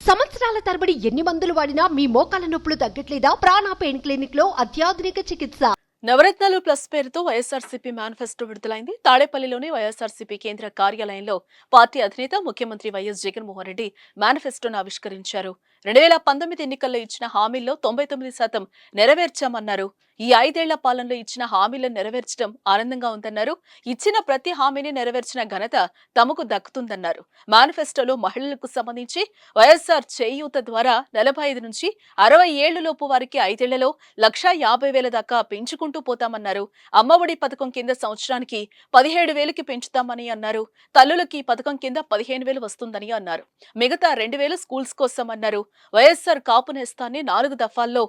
సంవత్సరాల తరబడి ఎన్ని మందులు వాడినా మీ మోకాల నొప్పులు తగ్గట్లేదా? ప్రాణ పెయిన్ క్లినిక్ లో అత్యాధునిక చికిత్స. నవరత్నాలు ప్లస్ పేరుతో వైఎస్ఆర్సీపీ మేనిఫెస్టో విడుదలైంది. తాడేపల్లిలోని వైఎస్ఆర్సీపీ కేంద్ర కార్యాలయంలో పార్టీ అధినేత ముఖ్యమంత్రి వైఎస్ జగన్మోహన్ రెడ్డి మేనిఫెస్టోను ఆవిష్కరించారు. 2019 ఎన్నికల్లో ఇచ్చిన హామీల్లో 99% నెరవేర్చామన్నారు. ఈ 5 ఏళ్ల పాలనలో ఇచ్చిన హామీలను నెరవేర్చడం ఆనందంగా ఉందన్నారు. ఇచ్చిన ప్రతి హామీని నెరవేర్చిన ఘనత తమకు దక్కుతుందన్నారు. మేనిఫెస్టోలో మహిళలకు సంబంధించి వైఎస్ఆర్ చేయూత ద్వారా 45 నుంచి 60 ఏళ్లలోపు వారికి 5 ఏళ్లలో 1,50,000 దాకా పెంచుకుంటూ పోతామన్నారు. అమ్మఒడి పథకం కింద సంవత్సరానికి 17,000కి పెంచుతామని అన్నారు. తల్లులకి పథకం కింద 15,000 వస్తుందని అన్నారు. మిగతా 2,000 స్కూల్స్ కోసం అన్నారు. వైఎస్ఆర్ కాపు నేస్తాన్ని 4 దఫాల్లో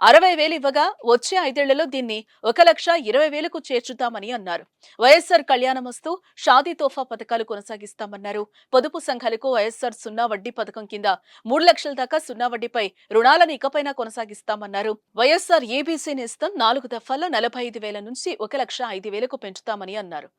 60,000 ఇవ్వగా వచ్చే 5 ఏళ్లలో దీన్ని 1,20,000కు చేర్చుతామని అన్నారు. వైఎస్ఆర్ కళ్యాణమస్తు, షాదీ తోఫా పథకాలు కొనసాగిస్తామన్నారు. పొదుపు సంఘాలకు వైఎస్ఆర్ సున్నా వడ్డీ పథకం కింద 3 లక్షల దాకా సున్నా వడ్డీపై రుణాలను ఇకపైనా కొనసాగిస్తామన్నారు. వైఎస్ఆర్ ఏబీసీ నేస్తం 4 దఫాల్లో 45,000 నుంచి 1,05,000కు పెంచుతామని అన్నారు.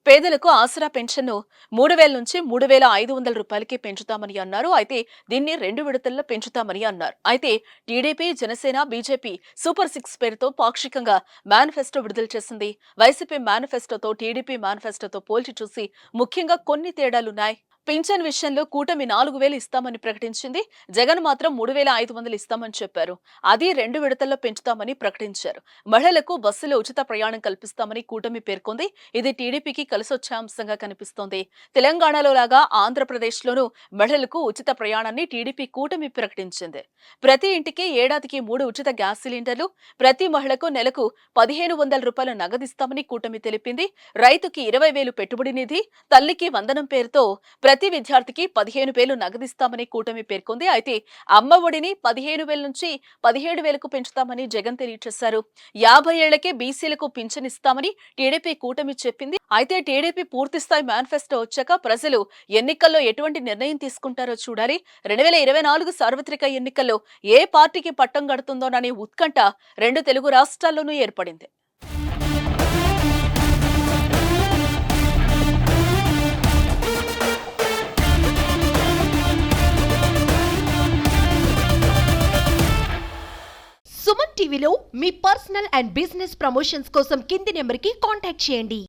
పేదలకు ఆసరా పెన్షన్ను 3,000 నుంచి 3,500 రూపాయలకి పెంచుతామని అన్నారు. అయితే దీన్ని 2 విడతల్లో పెంచుతామని అన్నారు. అయితే టీడీపీ, జనసేన, బీజేపీ సూపర్ 6 పేరుతో పాక్షికంగా మేనిఫెస్టో విడుదల చేసింది. వైసీపీ మేనిఫెస్టోతో టీడీపీ మేనిఫెస్టోతో పోల్చి చూసి ముఖ్యంగా కొన్ని తేడాలున్నాయి. పింఛన్ విషయంలో కూటమి 4,000 ఇస్తామని ప్రకటించింది. జగన్ మాత్రం 3,500 ఇస్తామని చెప్పారు. అది 2 విడతల్లో పెంచుతామని ప్రకటించారు. మహిళలకు బస్సులో ఉచిత ప్రయాణం కల్పిస్తామని కూటమి పేర్కొంది. ఇది టీడీపీకి కలిసొచ్చే అంశంగా కనిపిస్తోంది. తెలంగాణలో లాగా ఆంధ్రప్రదేశ్లోనూ మహిళలకు ఉచిత ప్రయాణాన్ని టీడీపీ కూటమి ప్రకటించింది. ప్రతి ఇంటికి ఏడాదికి 3 ఉచిత గ్యాస్ సిలిండర్లు, ప్రతి మహిళకు నెలకు 1,500 రూపాయలు నగదిస్తామని కూటమి తెలిపింది. రైతుకి 20,000 పెట్టుబడి నిధి, తల్లికి వందనం పేరుతో ప్రతి విద్యార్థికి 15,000 నగదిస్తామని కూటమి పేర్కొంది. అయితే అమ్మ ఒడిని 15,000 నుంచి 17,000కు పెంచుతామని జగన్ తెలియజేశారు. 50 ఏళ్లకే బీసీలకు పింఛన్ ఇస్తామని టీడీపీ కూటమి చెప్పింది. అయితే టీడీపీ పూర్తిస్థాయి మేనిఫెస్టో వచ్చాక ప్రజలు ఎన్నికల్లో ఎటువంటి నిర్ణయం తీసుకుంటారో చూడాలి. 2024 సార్వత్రిక ఎన్నికల్లో ఏ పార్టీకి పట్టం కడుతుందోననే ఉత్కంఠ 2 తెలుగు రాష్ట్రాల్లోనూ ఏర్పడింది. సుమన్ టీవీలో మీ పర్సనల్ అండ్ బిజినెస్ ప్రమోషన్స్ కోసం కింది నెంబర్కి కాంటాక్ట్ చేయండి.